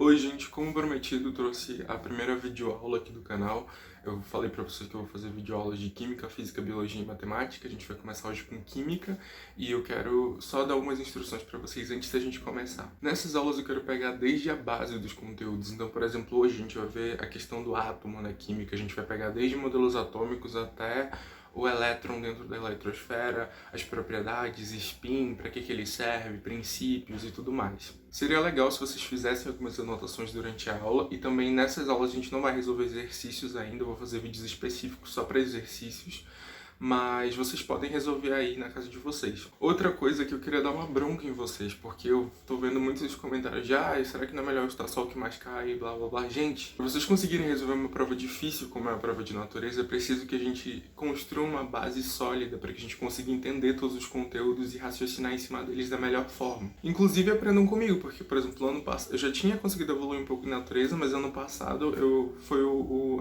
Oi gente, como prometido, trouxe a primeira videoaula aqui do canal. Eu falei para vocês que eu vou fazer videoaulas de Química, Física, Biologia e Matemática. A gente vai começar hoje com Química e eu quero só dar algumas instruções para vocês antes da gente começar. Nessas aulas eu quero pegar desde a base dos conteúdos. Então, por exemplo, hoje a gente vai ver a questão do átomo na Química. A gente vai pegar desde modelos atômicos até o elétron dentro da eletrosfera, as propriedades, spin, para que ele serve, princípios e tudo mais. Seria legal se vocês fizessem algumas anotações durante a aula, e também nessas aulas a gente não vai resolver exercícios ainda, eu vou fazer vídeos específicos só para exercícios, mas vocês podem resolver aí na casa de vocês. Outra coisa que eu queria dar uma bronca em vocês, porque eu tô vendo muitos comentários de será que não é melhor estudar só o que mais cai, blá blá blá. Gente, para vocês conseguirem resolver uma prova difícil como é a prova de natureza, é preciso que a gente construa uma base sólida para que a gente consiga entender todos os conteúdos e raciocinar em cima deles da melhor forma. Inclusive aprendam comigo, porque, por exemplo, no ano passado eu já tinha conseguido evoluir um pouco em natureza, mas ano passado foi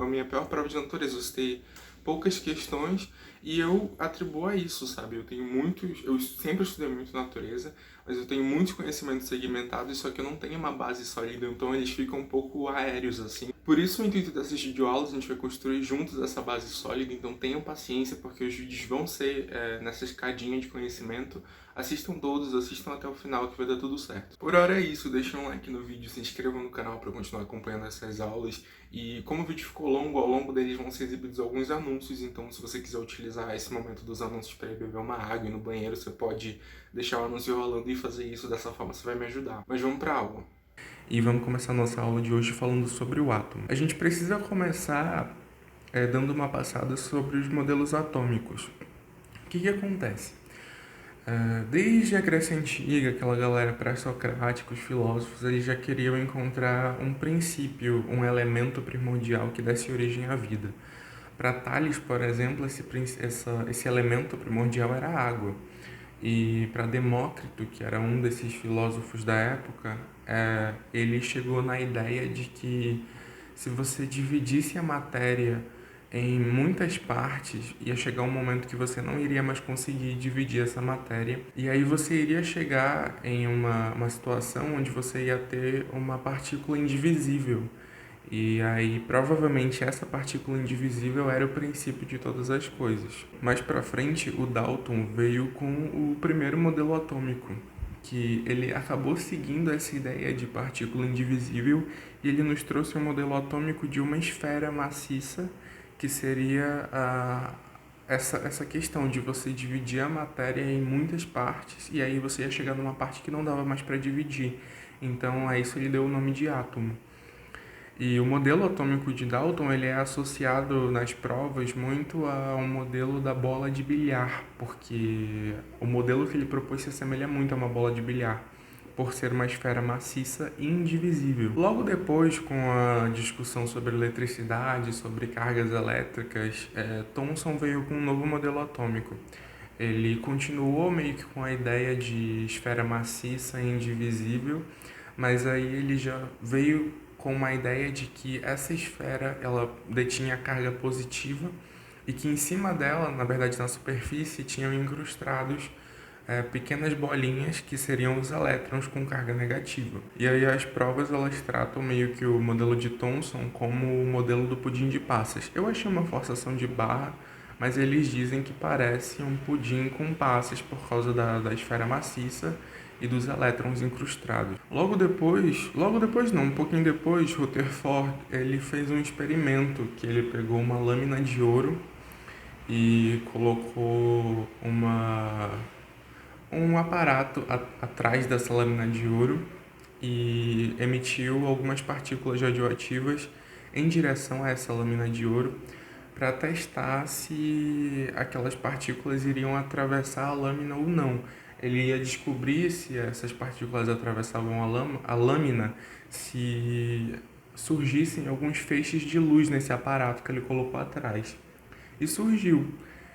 a minha pior prova de natureza. Eu citei poucas questões e eu atribuo a isso, sabe? Eu sempre estudei muito natureza, mas eu tenho muitos conhecimentos segmentados, só que eu não tenho uma base sólida, então eles ficam um pouco aéreos, assim. Por isso, o intuito dessas videoaulas, a gente vai construir juntos essa base sólida, então tenham paciência, porque os vídeos vão ser nessa escadinha de conhecimento. Assistam todos, assistam até o final, que vai dar tudo certo. Por hora é isso, deixem um like no vídeo, se inscrevam no canal para continuar acompanhando essas aulas. E como o vídeo ficou longo, ao longo deles vão ser exibidos alguns anúncios, então se você quiser utilizar esse momento dos anúncios para ir beber uma água e ir no banheiro, você pode deixar o anúncio rolando e fazer isso, dessa forma você vai me ajudar. Mas vamos para a aula. E vamos começar a nossa aula de hoje falando sobre o átomo. A gente precisa começar dando uma passada sobre os modelos atômicos. O que acontece? Desde a Grécia Antiga, aquela galera pré-socrática, os filósofos, eles já queriam encontrar um princípio, um elemento primordial que desse origem à vida. Para Tales, por exemplo, esse elemento primordial era a água. E para Demócrito, que era um desses filósofos da época, ele chegou na ideia de que se você dividisse a matéria em muitas partes, ia chegar um momento que você não iria mais conseguir dividir essa matéria, e aí você iria chegar em uma situação onde você ia ter uma partícula indivisível. E aí, provavelmente, essa partícula indivisível era o princípio de todas as coisas. Mais pra frente, o Dalton veio com o primeiro modelo atômico, que ele acabou seguindo essa ideia de partícula indivisível e ele nos trouxe um modelo atômico de uma esfera maciça, que seria essa questão de você dividir a matéria em muitas partes e aí você ia chegar numa parte que não dava mais para dividir. Então, a isso ele deu o nome de átomo. E o modelo atômico de Dalton ele é associado nas provas muito ao modelo da bola de bilhar, porque o modelo que ele propôs se assemelha muito a uma bola de bilhar, por ser uma esfera maciça e indivisível. Logo depois, com a discussão sobre eletricidade, sobre cargas elétricas, Thomson veio com um novo modelo atômico. Ele continuou meio que com a ideia de esfera maciça e indivisível, mas aí ele já veio com uma ideia de que essa esfera ela detinha carga positiva e que em cima dela, na verdade na superfície, tinham incrustados pequenas bolinhas que seriam os elétrons com carga negativa. E aí as provas elas tratam meio que o modelo de Thomson como o modelo do pudim de passas. Eu achei uma forçação de barra, mas eles dizem que parece um pudim com passas por causa da esfera maciça e dos elétrons incrustados. Logo depois não, um pouquinho depois, Rutherford ele fez um experimento que ele pegou uma lâmina de ouro e colocou um aparato atrás dessa lâmina de ouro e emitiu algumas partículas radioativas em direção a essa lâmina de ouro para testar se aquelas partículas iriam atravessar a lâmina ou não. Ele ia descobrir se essas partículas atravessavam a lâmina, se surgissem alguns feixes de luz nesse aparato que ele colocou atrás. E surgiu.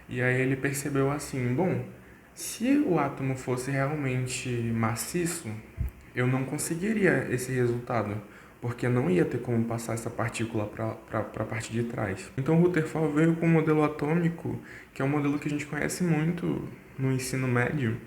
E aí ele percebeu assim, bom, se o átomo fosse realmente maciço, eu não conseguiria esse resultado, porque não ia ter como passar essa partícula para a parte de trás. Então Rutherford veio com um modelo atômico, que é um modelo que a gente conhece muito no ensino médio,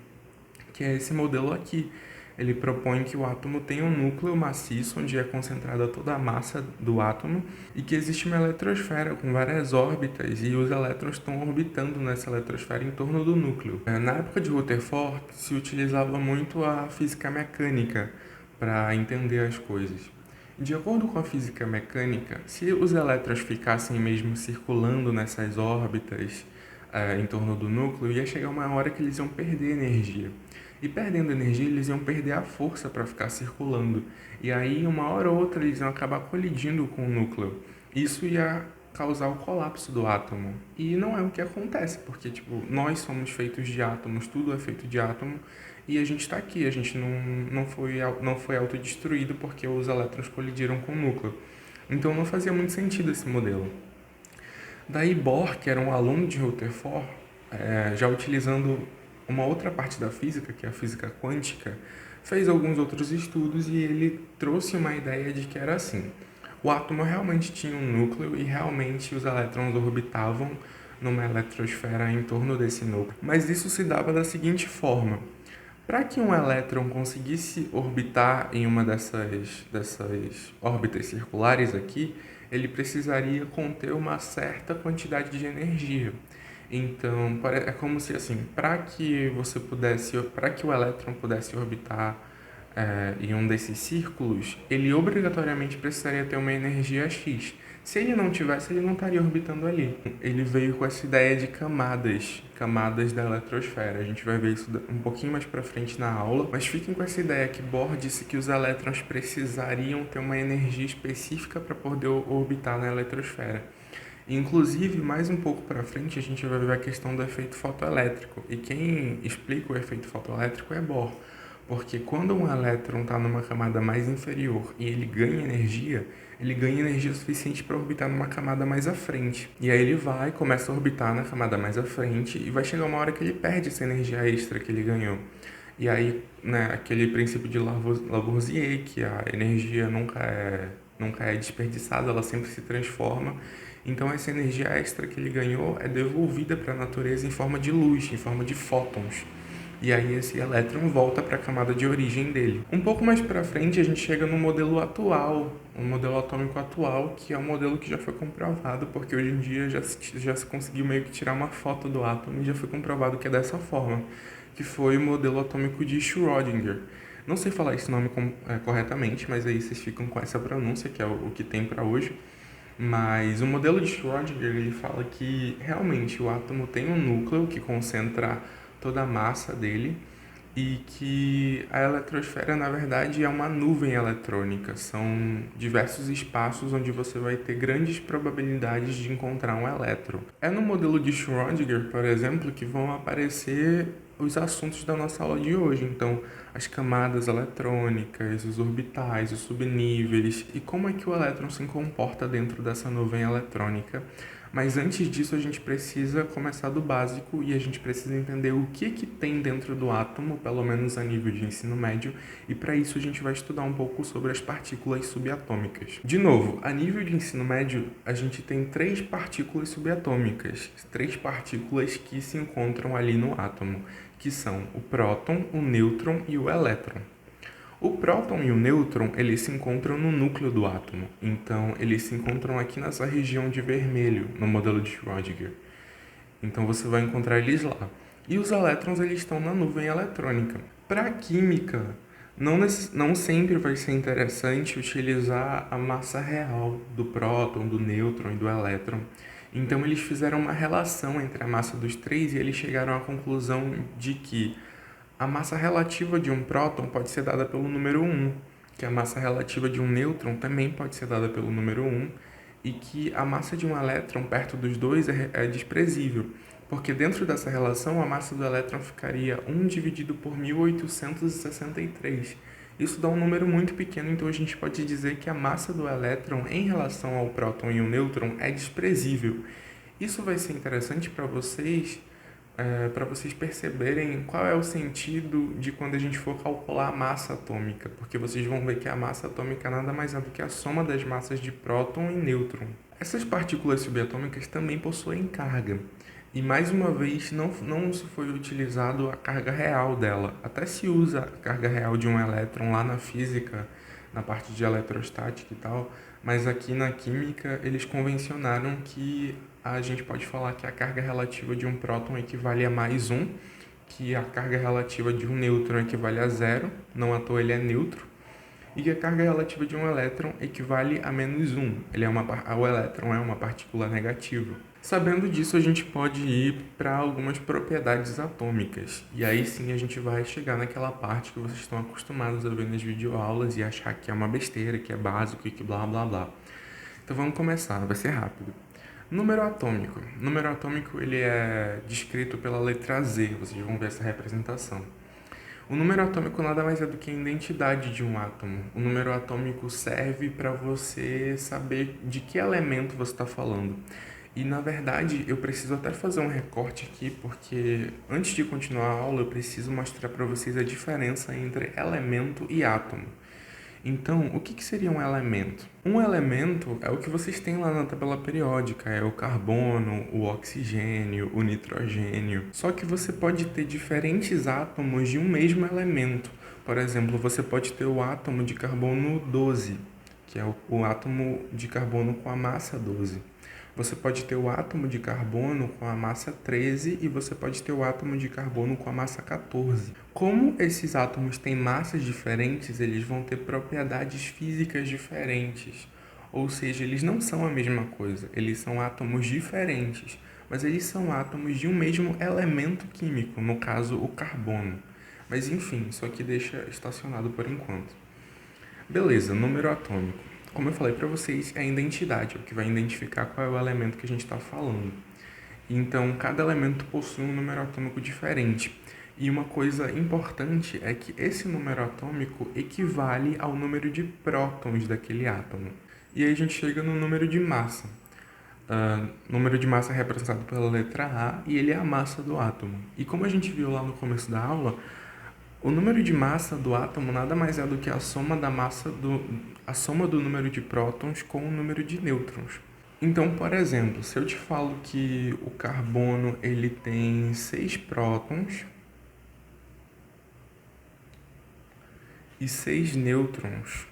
que é esse modelo aqui, ele propõe que o átomo tem um núcleo maciço, onde é concentrada toda a massa do átomo, e que existe uma eletrosfera com várias órbitas, e os elétrons estão orbitando nessa eletrosfera em torno do núcleo. Na época de Rutherford, se utilizava muito a física mecânica para entender as coisas. De acordo com a física mecânica, se os elétrons ficassem mesmo circulando nessas órbitas em torno do núcleo, ia chegar uma hora que eles iam perder energia. E perdendo energia, eles iam perder a força para ficar circulando. E aí, uma hora ou outra, eles iam acabar colidindo com o núcleo. Isso ia causar o colapso do átomo. E não é o que acontece, porque nós somos feitos de átomos, tudo é feito de átomo, e a gente está aqui, a gente não foi autodestruído porque os elétrons colidiram com o núcleo. Então não fazia muito sentido esse modelo. Daí Bohr, que era um aluno de Rutherford, já utilizando uma outra parte da física, que é a física quântica, fez alguns outros estudos e ele trouxe uma ideia de que era assim. O átomo realmente tinha um núcleo e realmente os elétrons orbitavam numa eletrosfera em torno desse núcleo. Mas isso se dava da seguinte forma. Para que um elétron conseguisse orbitar em uma dessas órbitas circulares aqui, ele precisaria conter uma certa quantidade de energia. Então, é como se assim, para que o elétron pudesse orbitar em um desses círculos, ele obrigatoriamente precisaria ter uma energia X. Se ele não tivesse, ele não estaria orbitando ali. Ele veio com essa ideia de camadas da eletrosfera. A gente vai ver isso um pouquinho mais para frente na aula, mas fiquem com essa ideia que Bohr disse que os elétrons precisariam ter uma energia específica para poder orbitar na eletrosfera. Inclusive, mais um pouco para frente, a gente vai ver a questão do efeito fotoelétrico. E quem explica o efeito fotoelétrico é Bohr. Porque quando um elétron está numa camada mais inferior e ele ganha energia suficiente para orbitar numa camada mais à frente. E aí ele começa a orbitar na camada mais à frente e vai chegar uma hora que ele perde essa energia extra que ele ganhou. E aí, aquele princípio de Lavoisier, que a energia nunca é desperdiçada, ela sempre se transforma. Então essa energia extra que ele ganhou é devolvida para a natureza em forma de luz, em forma de fótons. E aí esse elétron volta para a camada de origem dele. Um pouco mais para frente a gente chega no modelo atual, um modelo atômico atual, que é um modelo que já foi comprovado, porque hoje em dia já se conseguiu meio que tirar uma foto do átomo e já foi comprovado que é dessa forma, que foi o modelo atômico de Schrödinger. Não sei falar esse nome corretamente, mas aí vocês ficam com essa pronúncia, que é o que tem para hoje. Mas o modelo de Schrödinger, ele fala que realmente o átomo tem um núcleo que concentra toda a massa dele e que a eletrosfera, na verdade, é uma nuvem eletrônica. São diversos espaços onde você vai ter grandes probabilidades de encontrar um elétron. É no modelo de Schrödinger, por exemplo, que vão aparecer os assuntos da nossa aula de hoje. Então, as camadas eletrônicas, os orbitais, os subníveis e como é que o elétron se comporta dentro dessa nuvem eletrônica. Mas antes disso, a gente precisa começar do básico e a gente precisa entender o que tem dentro do átomo, pelo menos a nível de ensino médio, e para isso a gente vai estudar um pouco sobre as partículas subatômicas. De novo, a nível de ensino médio, a gente tem 3 partículas subatômicas, 3 partículas que se encontram ali no átomo, que são o próton, o nêutron e o elétron. O próton e o nêutron, eles se encontram no núcleo do átomo. Então, eles se encontram aqui nessa região de vermelho, no modelo de Schrödinger. Então, você vai encontrar eles lá. E os elétrons, eles estão na nuvem eletrônica. Para a química, não sempre vai ser interessante utilizar a massa real do próton, do nêutron e do elétron. Então, eles fizeram uma relação entre a massa dos 3 e eles chegaram à conclusão de que a massa relativa de um próton pode ser dada pelo número 1, que a massa relativa de um nêutron também pode ser dada pelo número 1, e que a massa de um elétron perto dos dois é desprezível, porque dentro dessa relação a massa do elétron ficaria 1 dividido por 1863. Isso dá um número muito pequeno, então a gente pode dizer que a massa do elétron em relação ao próton e ao nêutron é desprezível. Isso vai ser interessante para vocês perceberem qual é o sentido de quando a gente for calcular a massa atômica, porque vocês vão ver que a massa atômica nada mais é do que a soma das massas de próton e nêutron. Essas partículas subatômicas também possuem carga. E mais uma vez, não se foi utilizado a carga real dela. Até se usa a carga real de um elétron lá na física, na parte de eletrostática e tal, mas aqui na química eles convencionaram que a gente pode falar que a carga relativa de um próton equivale a mais um, que a carga relativa de um nêutron equivale a zero, não à toa ele é neutro, e que a carga relativa de um elétron equivale a menos um. O elétron é uma partícula negativa. Sabendo disso, a gente pode ir para algumas propriedades atômicas. E aí sim a gente vai chegar naquela parte que vocês estão acostumados a ver nas videoaulas e achar que é uma besteira, que é básico e que blá blá blá. Então vamos começar, vai ser rápido. Número atômico. Número atômico ele é descrito pela letra Z, vocês vão ver essa representação. O número atômico nada mais é do que a identidade de um átomo. O número atômico serve para você saber de que elemento você está falando. E, na verdade, eu preciso até fazer um recorte aqui, porque antes de continuar a aula, eu preciso mostrar para vocês a diferença entre elemento e átomo. Então, o que seria um elemento? Um elemento é o que vocês têm lá na tabela periódica, é o carbono, o oxigênio, o nitrogênio. Só que você pode ter diferentes átomos de um mesmo elemento. Por exemplo, você pode ter o átomo de carbono 12, que é o átomo de carbono com a massa 12. Você pode ter o átomo de carbono com a massa 13 e você pode ter o átomo de carbono com a massa 14. Como esses átomos têm massas diferentes, eles vão ter propriedades físicas diferentes. Ou seja, eles não são a mesma coisa, eles são átomos diferentes, mas eles são átomos de um mesmo elemento químico, no caso o carbono. Mas enfim, isso aqui deixa estacionado por enquanto. Beleza, número atômico. Como eu falei para vocês, é a identidade, é o que vai identificar qual é o elemento que a gente está falando. Então, cada elemento possui um número atômico diferente. E uma coisa importante é que esse número atômico equivale ao número de prótons daquele átomo. E aí a gente chega no número de massa. Número de massa é representado pela letra A e ele é a massa do átomo. E como a gente viu lá no começo da aula, o número de massa do átomo nada mais é do que a soma do número de prótons com o número de nêutrons. Então, por exemplo, se eu te falo que o carbono ele tem 6 prótons e 6 nêutrons,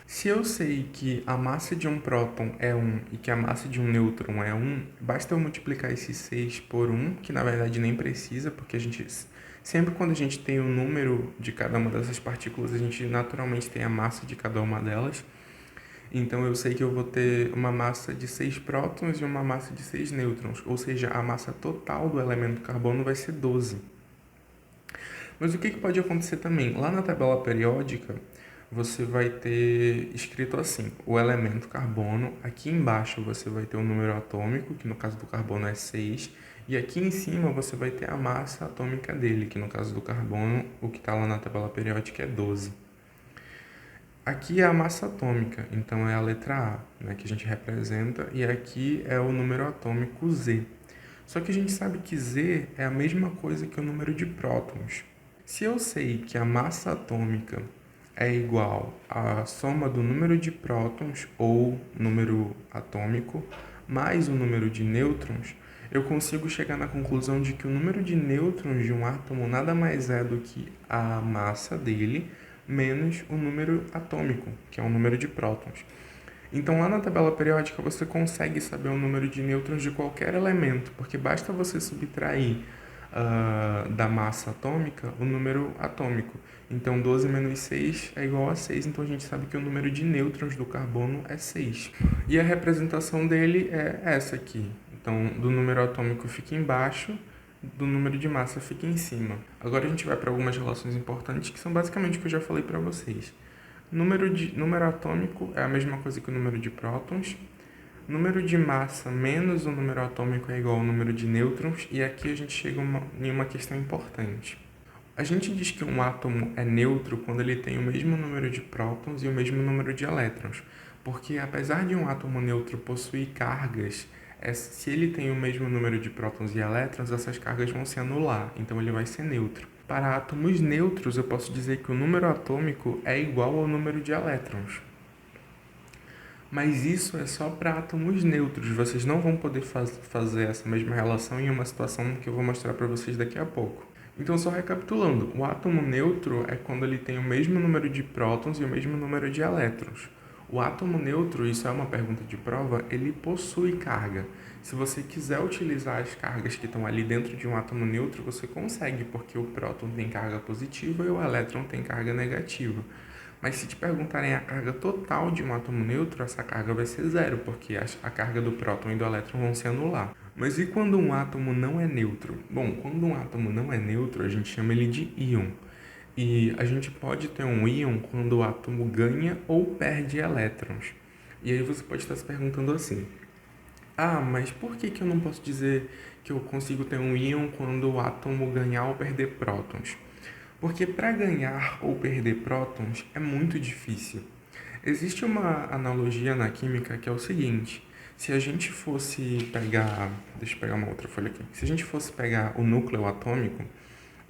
se eu sei que a massa de um próton é 1 e que a massa de um nêutron é 1, basta eu multiplicar esses 6 por 1, que na verdade nem precisa, porque sempre quando a gente tem o número de cada uma dessas partículas, a gente naturalmente tem a massa de cada uma delas. Então eu sei que eu vou ter uma massa de 6 prótons e uma massa de 6 nêutrons, ou seja, a massa total do elemento carbono vai ser 12. Mas o que pode acontecer também? Lá na tabela periódica, você vai ter escrito assim, o elemento carbono, aqui embaixo você vai ter o número atômico, que no caso do carbono é 6, e aqui em cima você vai ter a massa atômica dele, que no caso do carbono, o que está lá na tabela periódica é 12. Aqui é a massa atômica, então é a letra A, né, que a gente representa, e aqui é o número atômico Z. Só que a gente sabe que Z é a mesma coisa que o número de prótons. Se eu sei que a massa atômica é igual à soma do número de prótons, ou número atômico, mais o número de nêutrons, eu consigo chegar na conclusão de que o número de nêutrons de um átomo nada mais é do que a massa dele menos o número atômico, que é o número de prótons. Então, lá na tabela periódica, você consegue saber o número de nêutrons de qualquer elemento, porque basta você subtrair da massa atômica o número atômico. Então, 12 menos 6 é igual a 6, então a gente sabe que o número de nêutrons do carbono é 6. E a representação dele é essa aqui. Então, do número atômico fica embaixo, do número de massa fica em cima. Agora a gente vai para algumas relações importantes, que são basicamente o que eu já falei para vocês. Número atômico é a mesma coisa que o número de prótons. Número de massa menos o número atômico é igual ao número de nêutrons, e aqui a gente chega em uma questão importante. A gente diz que um átomo é neutro quando ele tem o mesmo número de prótons e o mesmo número de elétrons, porque apesar de um átomo neutro possuir cargas, se ele tem o mesmo número de prótons e elétrons, essas cargas vão se anular, então ele vai ser neutro. Para átomos neutros, eu posso dizer que o número atômico é igual ao número de elétrons. Mas isso é só para átomos neutros. Vocês não vão poder fazer essa mesma relação em uma situação que eu vou mostrar para vocês daqui a pouco. Então, só recapitulando, o átomo neutro é quando ele tem o mesmo número de prótons e o mesmo número de elétrons. O átomo neutro, isso é uma pergunta de prova, ele possui carga. Se você quiser utilizar as cargas que estão ali dentro de um átomo neutro, você consegue, porque o próton tem carga positiva e o elétron tem carga negativa. Mas se te perguntarem a carga total de um átomo neutro, essa carga vai ser zero, porque a carga do próton e do elétron vão se anular. Mas e quando um átomo não é neutro? Bom, quando um átomo não é neutro, a gente chama ele de íon. E a gente pode ter um íon quando o átomo ganha ou perde elétrons. E aí você pode estar se perguntando assim: ah, mas por que eu não posso dizer que eu consigo ter um íon quando o átomo ganhar ou perder prótons? Porque para ganhar ou perder prótons é muito difícil. Existe uma analogia na química que é o seguinte: se a gente fosse pegar, deixa eu pegar uma outra folha aqui. Se a gente fosse pegar o núcleo atômico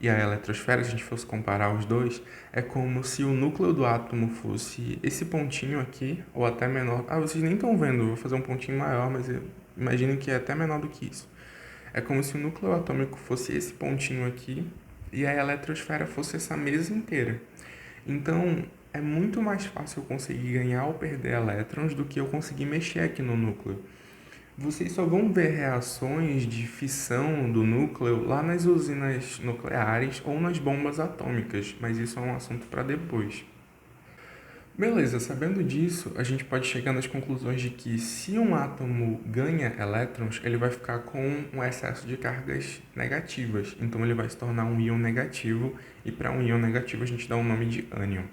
e a eletrosfera, se a gente fosse comparar os dois, é como se o núcleo do átomo fosse esse pontinho aqui, ou até menor. Ah, vocês nem estão vendo, eu vou fazer um pontinho maior, mas imagino que é até menor do que isso. É como se o núcleo atômico fosse esse pontinho aqui e a eletrosfera fosse essa mesa inteira. Então, é muito mais fácil eu conseguir ganhar ou perder elétrons do que eu conseguir mexer aqui no núcleo. Vocês só vão ver reações de fissão do núcleo lá nas usinas nucleares ou nas bombas atômicas, mas isso é um assunto para depois. Beleza, sabendo disso, a gente pode chegar nas conclusões de que se um átomo ganha elétrons, ele vai ficar com um excesso de cargas negativas. Então ele vai se tornar um íon negativo, e para um íon negativo a gente dá o nome de ânion.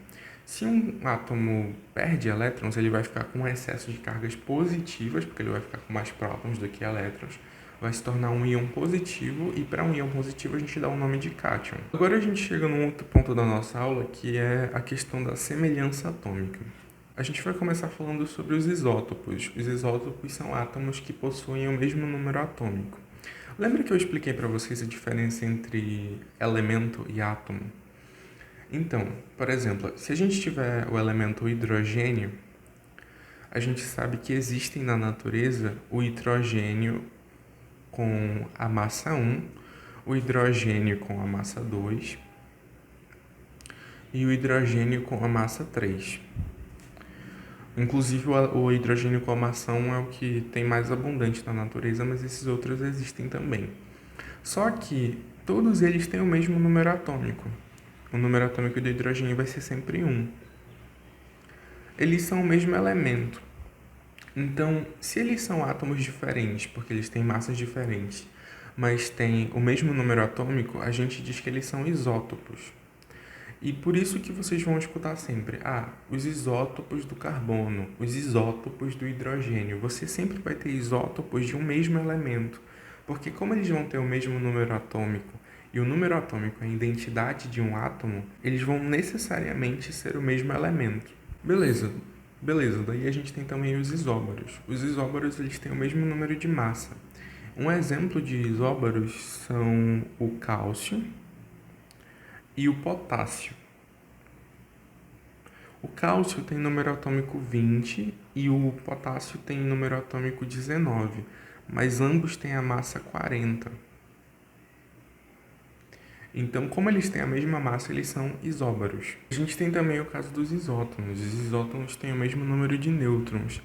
Se um átomo perde elétrons, ele vai ficar com um excesso de cargas positivas, porque ele vai ficar com mais prótons do que elétrons, vai se tornar um íon positivo, e para um íon positivo a gente dá o nome de cátion. Agora a gente chega num outro ponto da nossa aula, que é a questão da semelhança atômica. A gente vai começar falando sobre os isótopos. Os isótopos são átomos que possuem o mesmo número atômico. Lembra que eu expliquei para vocês a diferença entre elemento e átomo? Então, por exemplo, se a gente tiver o elemento hidrogênio, a gente sabe que existem na natureza o hidrogênio com a massa 1, o hidrogênio com a massa 2 e o hidrogênio com a massa 3. Inclusive, o hidrogênio com a massa 1 é o que tem mais abundante na natureza, mas esses outros existem também. Só que todos eles têm o mesmo número atômico. O número atômico do hidrogênio vai ser sempre 1. Eles são o mesmo elemento. Então, se eles são átomos diferentes, porque eles têm massas diferentes, mas têm o mesmo número atômico, a gente diz que eles são isótopos. E por isso que vocês vão escutar sempre, os isótopos do carbono, os isótopos do hidrogênio. Você sempre vai ter isótopos de um mesmo elemento, porque como eles vão ter o mesmo número atômico, e o número atômico é a identidade de um átomo, eles vão necessariamente ser o mesmo elemento. Beleza, daí a gente tem também os isóbaros. Os isóbaros eles têm o mesmo número de massa. Um exemplo de isóbaros são o cálcio e o potássio. O cálcio tem número atômico 20 e o potássio tem número atômico 19, mas ambos têm a massa 40. Então, como eles têm a mesma massa, eles são isóbaros. A gente tem também o caso dos isótons. Os isótons têm o mesmo número de nêutrons.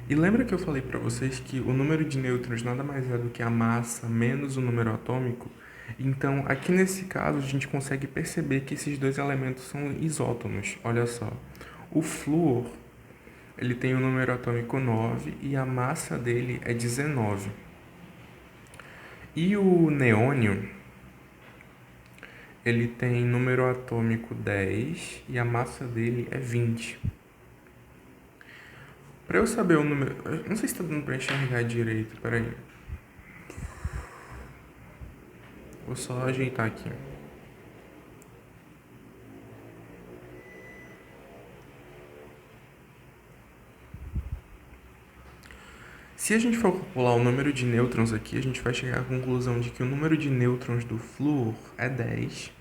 E lembra que eu falei para vocês que o número de nêutrons nada mais é do que a massa menos o número atômico? Então, aqui nesse caso, a gente consegue perceber que esses dois elementos são isótonos. Olha só, o flúor, ele tem o número atômico 9 e a massa dele é 19. E o neônio, ele tem número atômico 10 e a massa dele é 20. Para eu saber o número... Não sei se está dando para enxergar direito, peraí. Vou só ajeitar aqui. Se a gente for calcular o número de nêutrons aqui, a gente vai chegar à conclusão de que o número de nêutrons do flúor é 10.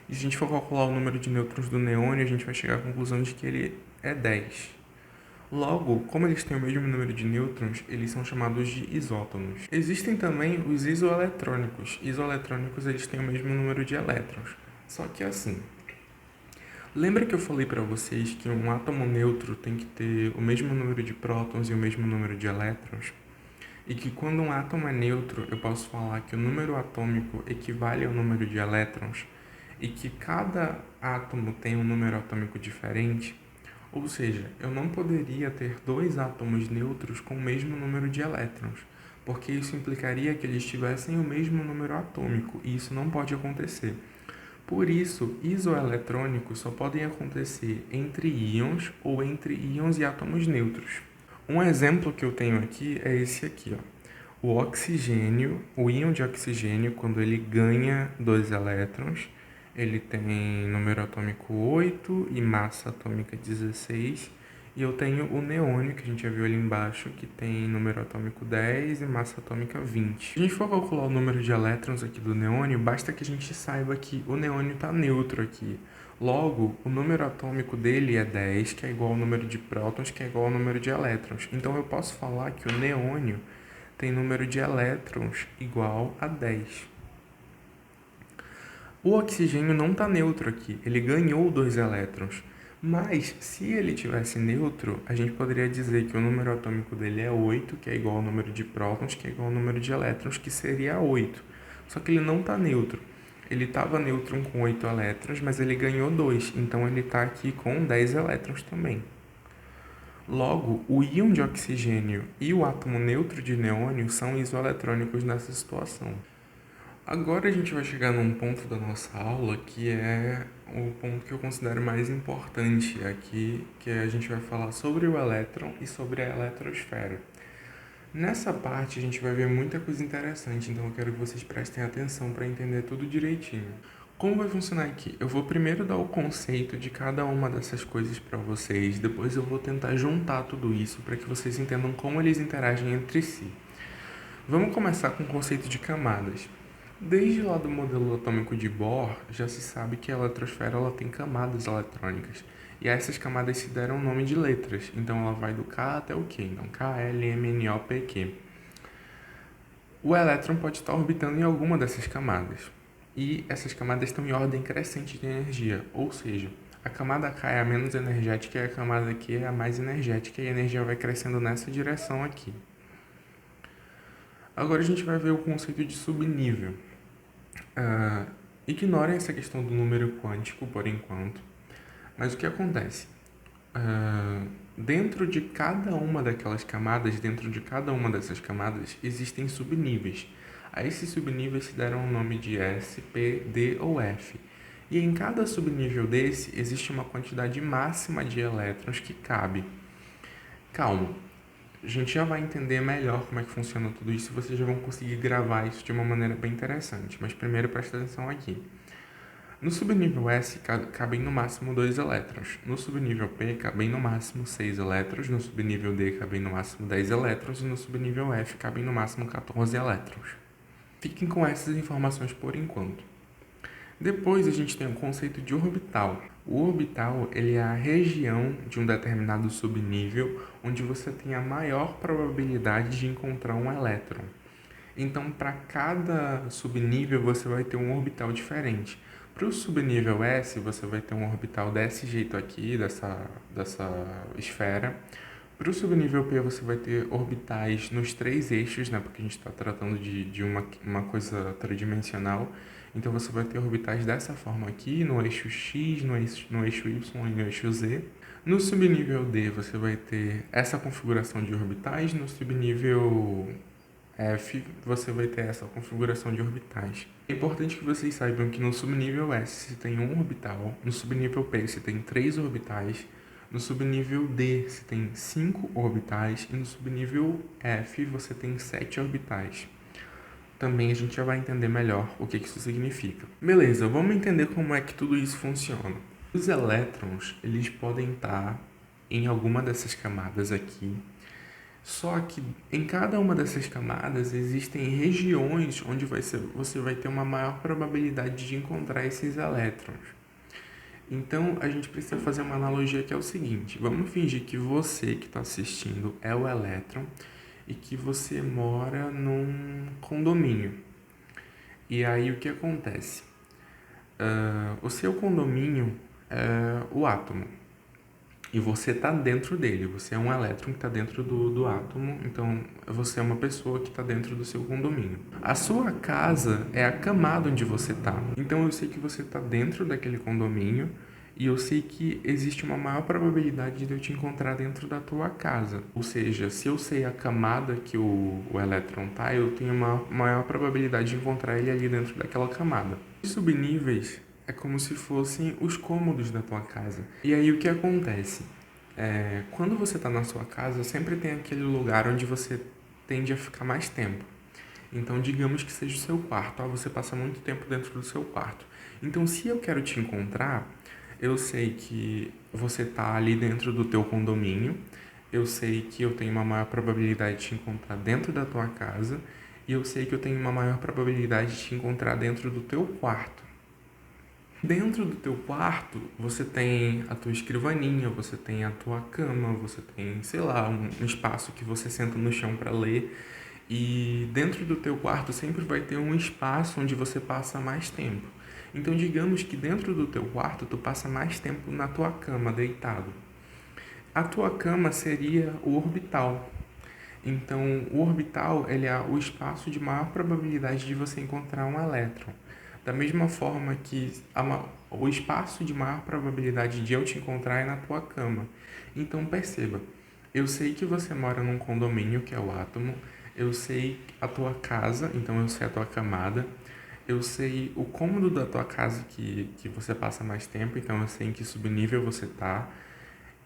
E se a gente for calcular o número de nêutrons do neônio, a gente vai chegar à conclusão de que ele é 10. Logo, como eles têm o mesmo número de nêutrons, eles são chamados de isótons. Existem também os isoeletrônicos. Isoeletrônicos, eles têm o mesmo número de elétrons. Só que assim, lembra que eu falei para vocês que um átomo neutro tem que ter o mesmo número de prótons e o mesmo número de elétrons? E que quando um átomo é neutro, eu posso falar que o número atômico equivale ao número de elétrons e que cada átomo tem um número atômico diferente? Ou seja, eu não poderia ter dois átomos neutros com o mesmo número de elétrons, porque isso implicaria que eles tivessem o mesmo número atômico, e isso não pode acontecer. Por isso, isoeletrônicos só podem acontecer entre íons ou entre íons e átomos neutros. Um exemplo que eu tenho aqui é esse aqui, ó. O oxigênio, o íon de oxigênio, quando ele ganha 2 elétrons, ele tem número atômico 8 e massa atômica 16. E eu tenho o neônio, que a gente já viu ali embaixo, que tem número atômico 10 e massa atômica 20. Se a gente for calcular o número de elétrons aqui do neônio, basta que a gente saiba que o neônio está neutro aqui. Logo, o número atômico dele é 10, que é igual ao número de prótons, que é igual ao número de elétrons. Então, eu posso falar que o neônio tem número de elétrons igual a 10. O oxigênio não está neutro aqui, ele ganhou 2 elétrons. Mas, se ele tivesse neutro, a gente poderia dizer que o número atômico dele é 8, que é igual ao número de prótons, que é igual ao número de elétrons, que seria 8. Só que ele não está neutro. Ele estava neutro com 8 elétrons, mas ele ganhou 2, então ele está aqui com 10 elétrons também. Logo, o íon de oxigênio e o átomo neutro de neônio são isoeletrônicos nessa situação. Agora a gente vai chegar num ponto da nossa aula que é o ponto que eu considero mais importante aqui, que a gente vai falar sobre o elétron e sobre a eletrosfera. Nessa parte a gente vai ver muita coisa interessante, então eu quero que vocês prestem atenção para entender tudo direitinho. Como vai funcionar aqui? Eu vou primeiro dar o conceito de cada uma dessas coisas para vocês, depois eu vou tentar juntar tudo isso para que vocês entendam como eles interagem entre si. Vamos começar com o conceito de camadas. Desde lá do modelo atômico de Bohr, já se sabe que a eletrosfera ela tem camadas eletrônicas. E a essas camadas se deram o nome de letras. Então ela vai do K até o Q. Então K, L, M, N, O, P, Q. O elétron pode estar orbitando em alguma dessas camadas. E essas camadas estão em ordem crescente de energia. Ou seja, a camada K é a menos energética e a camada Q é a mais energética. E a energia vai crescendo nessa direção aqui. Agora a gente vai ver o conceito de subnível. Ignorem essa questão do número quântico por enquanto, mas o que acontece? Dentro de cada uma daquelas camadas, dentro de cada uma dessas camadas, existem subníveis. A esses subníveis se deram o nome de S, P, D ou F. E em cada subnível desse, existe uma quantidade máxima de elétrons que cabe. Calma, a gente já vai entender melhor como é que funciona tudo isso e vocês já vão conseguir gravar isso de uma maneira bem interessante. Mas primeiro presta atenção aqui. No subnível S cabem no máximo 2 elétrons. No subnível P cabem no máximo 6 elétrons. No subnível D cabem no máximo 10 elétrons. E no subnível F cabem no máximo 14 elétrons. Fiquem com essas informações por enquanto. Depois a gente tem o conceito de orbital. O orbital ele é a região de um determinado subnível onde você tem a maior probabilidade de encontrar um elétron. Então, para cada subnível você vai ter um orbital diferente. Para o subnível S, você vai ter um orbital desse jeito aqui, dessa esfera. Para o subnível P, você vai ter orbitais nos 3 eixos, né? Porque a gente está tratando de uma coisa tridimensional. Então, você vai ter orbitais dessa forma aqui, no eixo X, no eixo Y e no eixo Z. No subnível D, você vai ter essa configuração de orbitais. No subnível F, você vai ter essa configuração de orbitais. É importante que vocês saibam que no subnível S se tem um orbital, no subnível P se tem 3 orbitais, no subnível D se tem 5 orbitais e no subnível F você tem 7 orbitais. Também a gente já vai entender melhor o que isso significa. Beleza, vamos entender como é que tudo isso funciona. Os elétrons, eles podem estar em alguma dessas camadas aqui, só que em cada uma dessas camadas existem regiões onde você vai ter uma maior probabilidade de encontrar esses elétrons. Então, a gente precisa fazer uma analogia que é o seguinte. Vamos fingir que você que está assistindo é o elétron e que você mora num condomínio. E aí, o que acontece? O seu condomínio é o átomo. E você está dentro dele, você é um elétron que está dentro do átomo, então você é uma pessoa que está dentro do seu condomínio. A sua casa é a camada onde você está. Então eu sei que você está dentro daquele condomínio e eu sei que existe uma maior probabilidade de eu te encontrar dentro da tua casa. Ou seja, se eu sei a camada que o elétron está, eu tenho uma maior probabilidade de encontrar ele ali dentro daquela camada. Os subníveis é como se fossem os cômodos da tua casa. E aí o que acontece? Quando você está na sua casa, sempre tem aquele lugar onde você tende a ficar mais tempo. Então, digamos que seja o seu quarto. Você passa muito tempo dentro do seu quarto. Então, se eu quero te encontrar, eu sei que você está ali dentro do teu condomínio. Eu sei que eu tenho uma maior probabilidade de te encontrar dentro da tua casa. E eu sei que eu tenho uma maior probabilidade de te encontrar dentro do teu quarto. Dentro do teu quarto, você tem a tua escrivaninha, você tem a tua cama, você tem, sei lá, um espaço que você senta no chão para ler. E dentro do teu quarto sempre vai ter um espaço onde você passa mais tempo. Então, digamos que dentro do teu quarto, tu passa mais tempo na tua cama, deitado. A tua cama seria o orbital. Então, o orbital ele é o espaço de maior probabilidade de você encontrar um elétron. Da mesma forma que o espaço de maior probabilidade de eu te encontrar é na tua cama. Então, perceba, eu sei que você mora num condomínio, que é o átomo, eu sei a tua casa, então eu sei a tua camada, eu sei o cômodo da tua casa que você passa mais tempo, então eu sei em que subnível você está,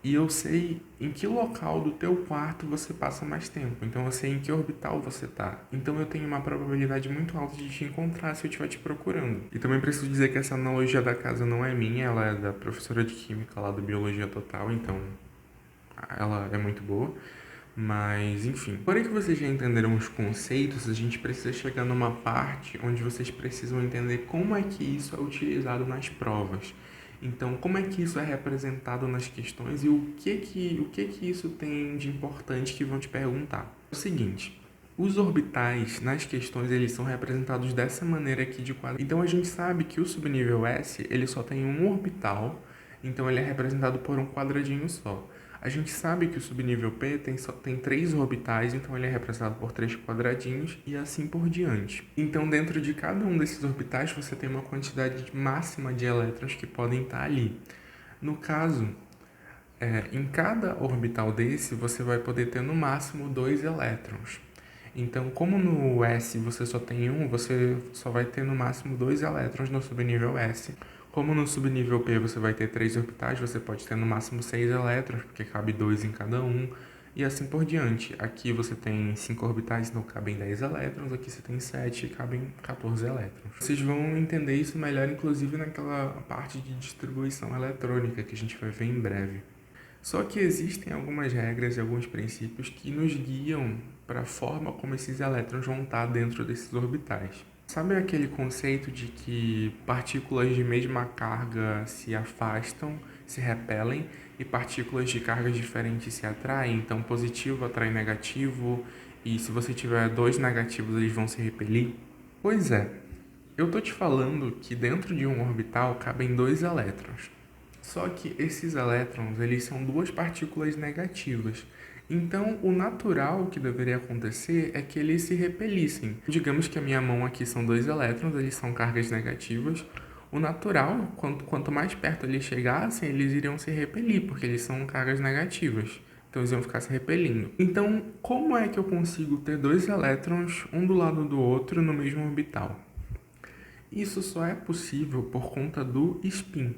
e eu sei em que local do teu quarto você passa mais tempo. Então eu sei em que orbital você está. Então eu tenho uma probabilidade muito alta de te encontrar se eu estiver te procurando. E também preciso dizer que essa analogia da casa não é minha, ela é da professora de Química lá do Biologia Total, então ela é muito boa. Mas, enfim. Porém que vocês já entenderam os conceitos, a gente precisa chegar numa parte onde vocês precisam entender como é que isso é utilizado nas provas. Então, como é que isso é representado nas questões e o que isso tem de importante que vão te perguntar. É o seguinte, os orbitais nas questões eles são representados dessa maneira aqui de quadro. Então, a gente sabe que o subnível S ele só tem um orbital, então ele é representado por um quadradinho só. A gente sabe que o subnível P tem 3 orbitais, então ele é representado por 3 quadradinhos e assim por diante. Então, dentro de cada um desses orbitais, você tem uma quantidade máxima de elétrons que podem estar ali. No caso, em cada orbital desse, você vai poder ter no máximo 2 elétrons. Então, como no S você só tem um, você só vai ter no máximo 2 elétrons no subnível S. Como no subnível P você vai ter 3 orbitais, você pode ter no máximo 6 elétrons, porque cabe 2 em cada um, e assim por diante. Aqui você tem 5 orbitais, então cabem 10 elétrons, aqui você tem 7 e cabem 14 elétrons. Vocês vão entender isso melhor, inclusive naquela parte de distribuição eletrônica que a gente vai ver em breve. Só que existem algumas regras e alguns princípios que nos guiam para a forma como esses elétrons vão estar dentro desses orbitais. Sabe aquele conceito de que partículas de mesma carga se afastam, se repelem, e partículas de cargas diferentes se atraem? Então, positivo atrai negativo, e se você tiver 2 negativos, eles vão se repelir? Pois é, eu tô te falando que dentro de um orbital cabem 2 elétrons. Só que esses elétrons, eles são 2 partículas negativas. Então, o natural que deveria acontecer é que eles se repelissem. Digamos que a minha mão aqui são 2 elétrons, eles são cargas negativas. O natural, quanto mais perto eles chegassem, eles iriam se repelir, porque eles são cargas negativas. Então, eles iam ficar se repelindo. Então, como é que eu consigo ter 2 elétrons, um do lado do outro, no mesmo orbital? Isso só é possível por conta do spin.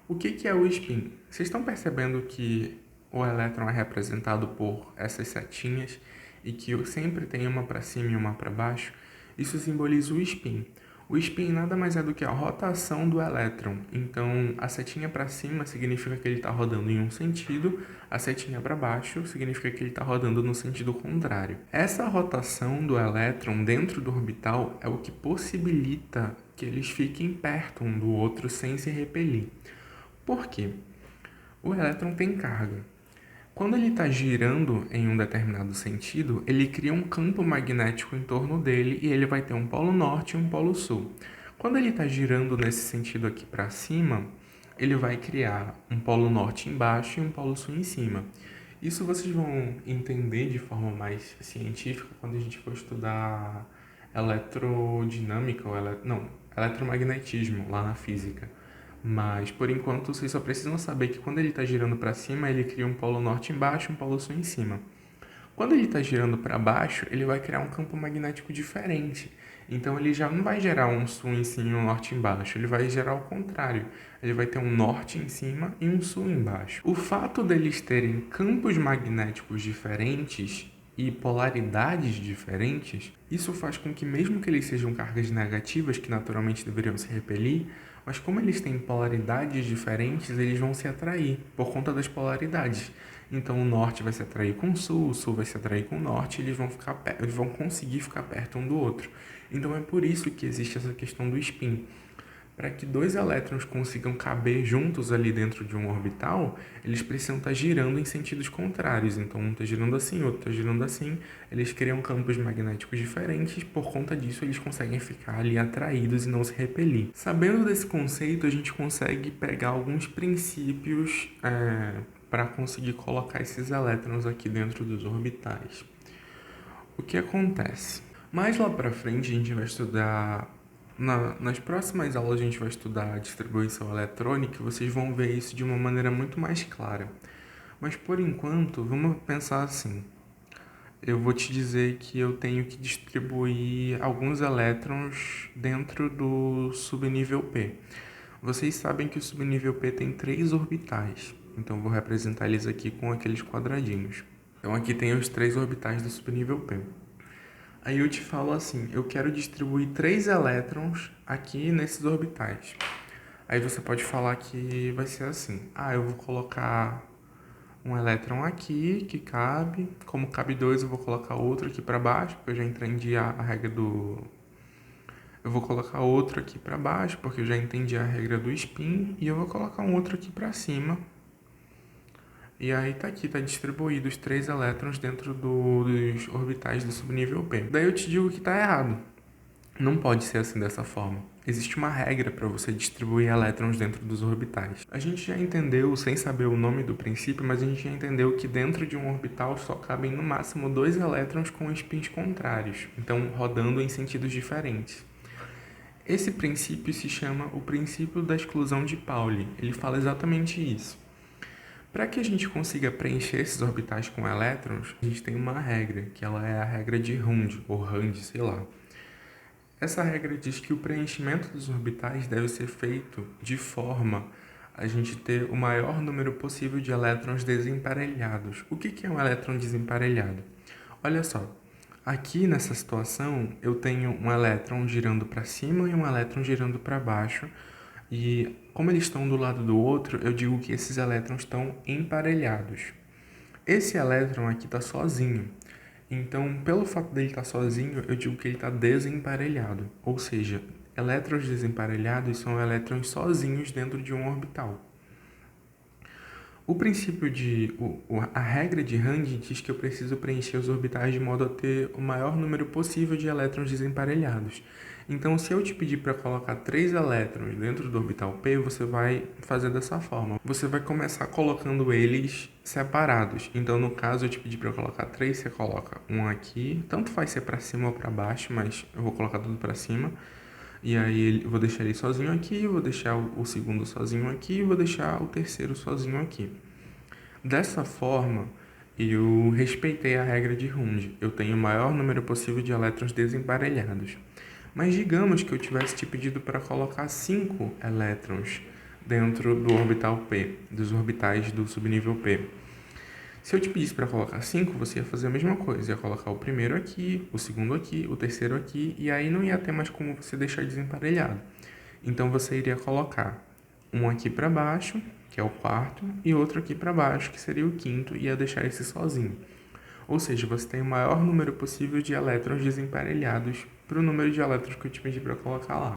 O que é o spin? Vocês estão percebendo que o elétron é representado por essas setinhas e que sempre tem uma para cima e uma para baixo? Isso simboliza o spin. O spin nada mais é do que a rotação do elétron. Então, a setinha para cima significa que ele está rodando em um sentido, a setinha para baixo significa que ele está rodando no sentido contrário. Essa rotação do elétron dentro do orbital é o que possibilita que eles fiquem perto um do outro sem se repelir. Por quê? O elétron tem carga. Quando ele está girando em um determinado sentido, ele cria um campo magnético em torno dele e ele vai ter um polo norte e um polo sul. Quando ele está girando nesse sentido aqui para cima, ele vai criar um polo norte embaixo e um polo sul em cima. Isso vocês vão entender de forma mais científica quando a gente for estudar eletrodinâmica ou eletromagnetismo lá na física. Mas, por enquanto, vocês só precisam saber que quando ele está girando para cima, ele cria um polo norte embaixo e um polo sul em cima. Quando ele está girando para baixo, ele vai criar um campo magnético diferente. Então, ele já não vai gerar um sul em cima e um norte embaixo. Ele vai gerar o contrário. Ele vai ter um norte em cima e um sul embaixo. O fato deles terem campos magnéticos diferentes e polaridades diferentes, isso faz com que, mesmo que eles sejam cargas negativas, que naturalmente deveriam se repelir, mas como eles têm polaridades diferentes, eles vão se atrair por conta das polaridades. Então o norte vai se atrair com o sul vai se atrair com o norte, e eles vão conseguir ficar perto um do outro. Então é por isso que existe essa questão do spin. Para que dois elétrons consigam caber juntos ali dentro de um orbital, eles precisam estar girando em sentidos contrários. Então, um está girando assim, outro está girando assim. Eles criam campos magnéticos diferentes. Por conta disso, eles conseguem ficar ali atraídos e não se repelir. Sabendo desse conceito, a gente consegue pegar alguns princípios para conseguir colocar esses elétrons aqui dentro dos orbitais. O que acontece? Mais lá para frente, a gente vai estudar... Nas próximas aulas a gente vai estudar a distribuição eletrônica e vocês vão ver isso de uma maneira muito mais clara. Mas por enquanto, vamos pensar assim. Eu vou te dizer que eu tenho que distribuir alguns elétrons dentro do subnível P. Vocês sabem que o subnível P tem 3 orbitais, então eu vou representar eles aqui com aqueles quadradinhos. Então aqui tem os 3 orbitais do subnível P. Aí eu te falo assim, eu quero distribuir 3 elétrons aqui nesses orbitais. Aí você pode falar que vai ser assim. Eu vou colocar um elétron aqui, que cabe. Como cabe 2, eu vou colocar outro aqui para baixo, porque eu já entendi a regra do... Eu vou colocar outro aqui para baixo, porque eu já entendi a regra do spin. E eu vou colocar um outro aqui para cima. E aí tá distribuído os 3 elétrons dentro dos orbitais do subnível P. Daí eu te digo que tá errado. Não pode ser assim dessa forma. Existe uma regra para você distribuir elétrons dentro dos orbitais. A gente já entendeu, sem saber o nome do princípio, mas a gente já entendeu que dentro de um orbital só cabem no máximo 2 elétrons com spins contrários, então rodando em sentidos diferentes. Esse princípio se chama o princípio da exclusão de Pauli. Ele fala exatamente isso. Para que a gente consiga preencher esses orbitais com elétrons, a gente tem uma regra, que ela é a regra de Hund, ou Hund, sei lá. Essa regra diz que o preenchimento dos orbitais deve ser feito de forma a gente ter o maior número possível de elétrons desemparelhados. O que é um elétron desemparelhado? Olha só, aqui nessa situação eu tenho um elétron girando para cima e um elétron girando para baixo, e como eles estão do lado do outro, eu digo que esses elétrons estão emparelhados. Esse elétron aqui está sozinho. Então, pelo fato dele estar sozinho, eu digo que ele está desemparelhado. Ou seja, elétrons desemparelhados são elétrons sozinhos dentro de um orbital. A regra de Hund diz que eu preciso preencher os orbitais de modo a ter o maior número possível de elétrons desemparelhados. Então, se eu te pedir para colocar 3 elétrons dentro do orbital P, você vai fazer dessa forma. Você vai começar colocando eles separados. Então, no caso, eu te pedi para colocar 3, você coloca um aqui. Tanto faz ser para cima ou para baixo, mas eu vou colocar tudo para cima. E aí, eu vou deixar ele sozinho aqui, vou deixar o segundo sozinho aqui e vou deixar o terceiro sozinho aqui. Dessa forma, eu respeitei a regra de Hund. Eu tenho o maior número possível de elétrons desemparelhados. Mas digamos que eu tivesse te pedido para colocar 5 elétrons dentro do orbital P, dos orbitais do subnível P. Se eu te pedisse para colocar 5, você ia fazer a mesma coisa. Ia colocar o primeiro aqui, o segundo aqui, o terceiro aqui, e aí não ia ter mais como você deixar desemparelhado. Então você iria colocar um aqui para baixo, que é o quarto, e outro aqui para baixo, que seria o quinto, e ia deixar esse sozinho. Ou seja, você tem o maior número possível de elétrons desemparelhados para o número de elétrons que eu te pedi para colocar lá.